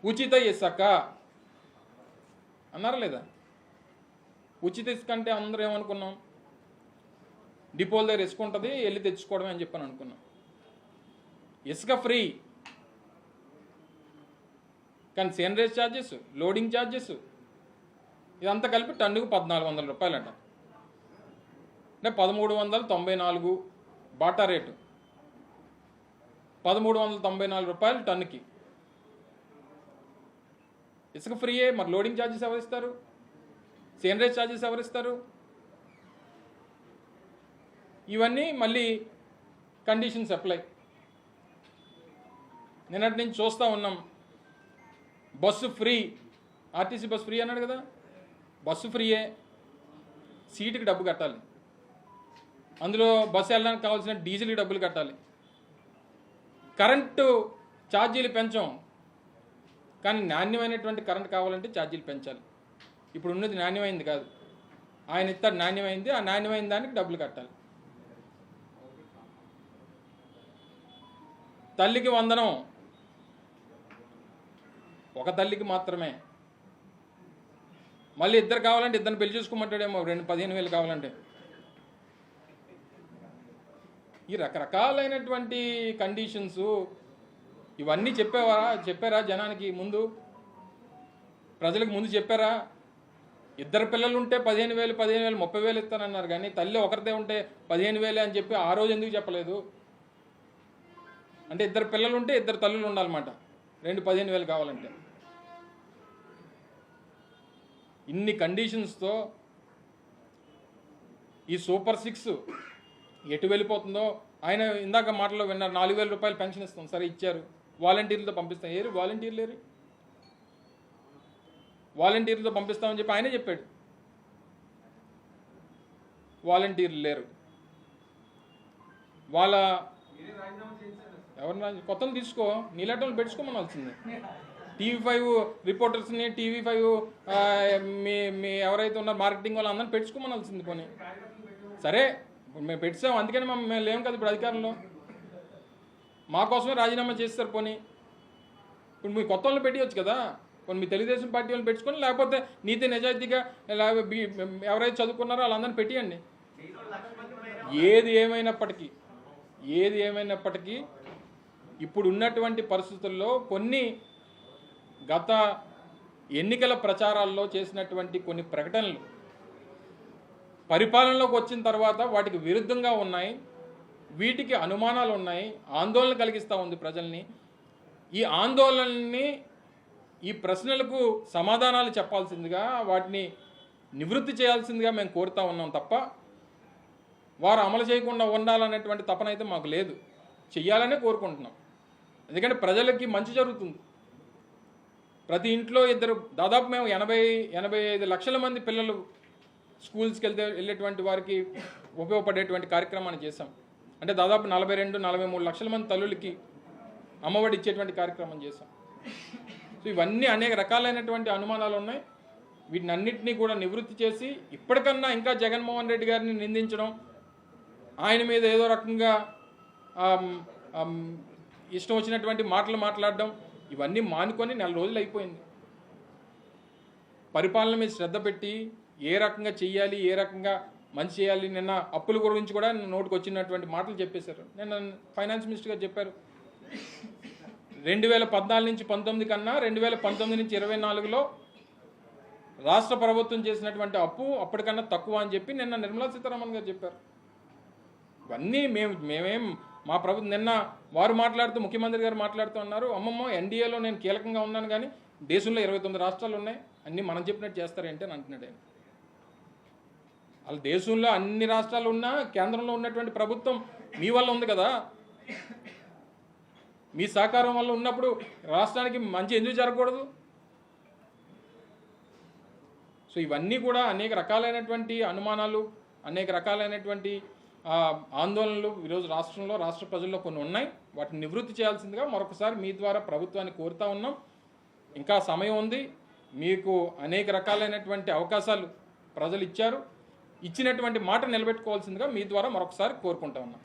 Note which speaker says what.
Speaker 1: ఉచిత ఇసుక అన్నారా లేదా? ఉచిత ఇసుక అంటే అందరూ ఏమనుకున్నాం, డిపోల దగ్గర ఇసుక ఉంటుంది, వెళ్ళి తెచ్చుకోవడమే అని చెప్పని అనుకున్నాం. ఇసుక ఫ్రీ, కానీ సేనరేజ్ ఛార్జెస్, లోడింగ్ ఛార్జెస్ ఇదంతా కలిపి టన్నుకు 1400 రూపాయలంట. అంటే 1394 బాటా రేటు, 1394 రూపాయలు టన్నుకి ఇసుక ఫ్రీయే. మరి లోడింగ్ ఛార్జెస్ ఎవరిస్తారు? సేనరేజ్ ఛార్జెస్ ఎవరిస్తారు? ఇవన్నీ మళ్ళీ కండిషన్స్ అప్లై. నిన్నటి నుంచి చూస్తూ ఉన్నాం, bus free, RTC bus free అన్నాడు కదా, బస్సు ఫ్రీయే, సీటుకి డబ్బు కట్టాలి, అందులో బస్సు వెళ్ళడానికి కావాల్సిన డీజిల్కి డబ్బులు కట్టాలి. కరెంటు ఛార్జీలు పెంచాం, కానీ నాణ్యమైనటువంటి కరెంట్ కావాలంటే ఛార్జీలు పెంచాలి. ఇప్పుడు ఉన్నది నాణ్యమైంది కాదు, ఆయన ఇస్తాడు నాణ్యమైంది, ఆ నాణ్యమైన దానికి డబ్బులు కట్టాలి. తల్లికి వందనం ఒక తల్లికి మాత్రమే, మళ్ళీ ఇద్దరు కావాలంటే ఇద్దరిని పెళ్లి చేసుకోమంటాడేమో, 15,000 కావాలంటే. ఈ రకరకాలైనటువంటి కండిషన్స్ ఇవన్నీ చెప్పారా జనానికి ముందు, ప్రజలకు ముందు చెప్పారా? ఇద్దరు పిల్లలు ఉంటే 15,000 30,000 ఇస్తానన్నారు, కానీ తల్లి ఒకరిదే ఉంటే 15,000 అని చెప్పి ఆ రోజు ఎందుకు చెప్పలేదు? అంటే ఇద్దరు పిల్లలు ఉంటే ఇద్దరు తల్లులు ఉండాలన్నమాట, 15,000 కావాలంటే. ఇన్ని కండిషన్స్తో ఈ సూపర్ 6 ఎటు వెళ్ళిపోతుందో ఆయన ఇందాక మాటలో విన్నారు. 4,000 రూపాయలు పెన్షన్ ఇస్తాం, సరే ఇచ్చారు, వాలంటీర్లతో పంపిస్తాం. ఏరు వాలంటీర్లు? లేరు, వాలంటీర్లతో పంపిస్తామని చెప్పి ఆయనే చెప్పాడు. వాలంటీర్లు లేరు. వాళ్ళ ఎవరిని కొత్తలు తీసుకో, నీలాటోళ్ళు పెట్టుకోమనాల్సింది. TV5 రిపోర్టర్స్ని, TV5 మీ ఎవరైతే ఉన్నారో మార్కెటింగ్ వాళ్ళు అందరిని పెట్టుకోమనాల్సింది. పోనీ సరే మేము పెట్టాం, అందుకని మేము లేము కదా ఇప్పుడు అధికారంలో, మా కోసమే రాజీనామా చేస్తారు. పోనీ ఇప్పుడు మీ కొత్త వాళ్ళని పెట్టవచ్చు కదా, కొన్ని మీ తెలుగుదేశం పార్టీ వాళ్ళని పెట్టుకొని, లేకపోతే నీతి నిజాయితీగా ఎవరైతే చదువుకున్నారో వాళ్ళందరినీ పెట్టియండి. ఏది ఏమైనప్పటికీ ఇప్పుడు ఉన్నటువంటి పరిస్థితుల్లో కొన్ని గత ఎన్నికల ప్రచారాల్లో చేసినటువంటి కొన్ని ప్రకటనలు పరిపాలనలోకి వచ్చిన తర్వాత వాటికి విరుద్ధంగా ఉన్నాయి, వీటికి అనుమానాలు ఉన్నాయి, ఆందోళన కలిగిస్తూ ఉంది ప్రజల్ని. ఈ ఆందోళనని, ఈ ప్రశ్నలకు సమాధానాలు చెప్పాల్సిందిగా, వాటిని నివృత్తి చేయాల్సిందిగా మేము కోరుతూ ఉన్నాం తప్ప వారు అమలు చేయకుండా ఉండాలనేటువంటి తపన అయితే మాకు లేదు, చెయ్యాలనే కోరుకుంటున్నాం. ఎందుకంటే ప్రజలకి మంచి జరుగుతుంది. ప్రతి ఇంట్లో దాదాపు మేము 80-85 లక్షల మంది పిల్లలు స్కూల్స్కి వెళ్ళేటువంటి వారికి ఉపయోగపడేటువంటి కార్యక్రమాన్ని చేశాం. అంటే దాదాపు 42-43 లక్షల మంది తల్లులకి అమ్మఒడి ఇచ్చేటువంటి కార్యక్రమం చేశాం. సో ఇవన్నీ అనేక రకాలైనటువంటి అనుమానాలు ఉన్నాయి. వీటిని అన్నింటినీ కూడా నివృత్తి చేసి, ఇప్పటికన్నా ఇంకా జగన్మోహన్ రెడ్డి గారిని నిందించడం, ఆయన మీద ఏదో రకంగా ఇష్టం వచ్చినటువంటి మాటలు మాట్లాడడం, ఇవన్నీ మానుకొని 4 రోజులు అయిపోయింది. పరిపాలన మీద శ్రద్ధ పెట్టి ఏ రకంగా చెయ్యాలి, ఏ రకంగా మంచి చేయాలి. నిన్న అప్పుల గురించి కూడా నోటికి వచ్చినటువంటి మాటలు చెప్పేశారు. నిన్న ఫైనాన్స్ మినిస్టర్ గారు చెప్పారు, 2014 నుంచి 19 కన్నా 2019 నుంచి 24లో రాష్ట్ర ప్రభుత్వం చేసినటువంటి అప్పు అప్పటికన్నా తక్కువ అని చెప్పి నిన్న నిర్మలా సీతారామన్ గారు చెప్పారు. ఇవన్నీ మేమేం మా ప్రభుత్వం నిన్న వారు మాట్లాడుతూ, ముఖ్యమంత్రి గారు మాట్లాడుతూ ఉన్నారు, అమ్మమ్మ ఎన్డీఏలో నేను కీలకంగా ఉన్నాను, కానీ దేశంలో 29 రాష్ట్రాలు ఉన్నాయి, అన్నీ మనం చెప్పినట్టు చేస్తారేంటి అని అంటున్నాడు ఆయన. వాళ్ళ దేశంలో అన్ని రాష్ట్రాలు ఉన్నా కేంద్రంలో ఉన్నటువంటి ప్రభుత్వం మీ వల్ల ఉంది కదా, మీ సహకారం వల్ల ఉన్నప్పుడు రాష్ట్రానికి మంచి ఎందుకు జరగకూడదు? సో ఇవన్నీ కూడా అనేక రకాలైనటువంటి అనుమానాలు, అనేక రకాలైనటువంటి ఆందోళనలు ఈరోజు రాష్ట్రంలో, రాష్ట్ర ప్రజల్లో కొన్ని ఉన్నాయి. వాటిని నివృత్తి చేయాల్సిందిగా మరొకసారి మీ ద్వారా ప్రభుత్వాన్ని కోరుతా ఉన్నాం. ఇంకా సమయం ఉంది, మీకు అనేక రకాలైనటువంటి అవకాశాలు ప్రజలు ఇచ్చారు, ఇచ్చినటువంటి మాట నిలబెట్టుకోవాల్సిందిగా మీ ద్వారా మరొకసారి కోరుకుంటా ఉన్నాం.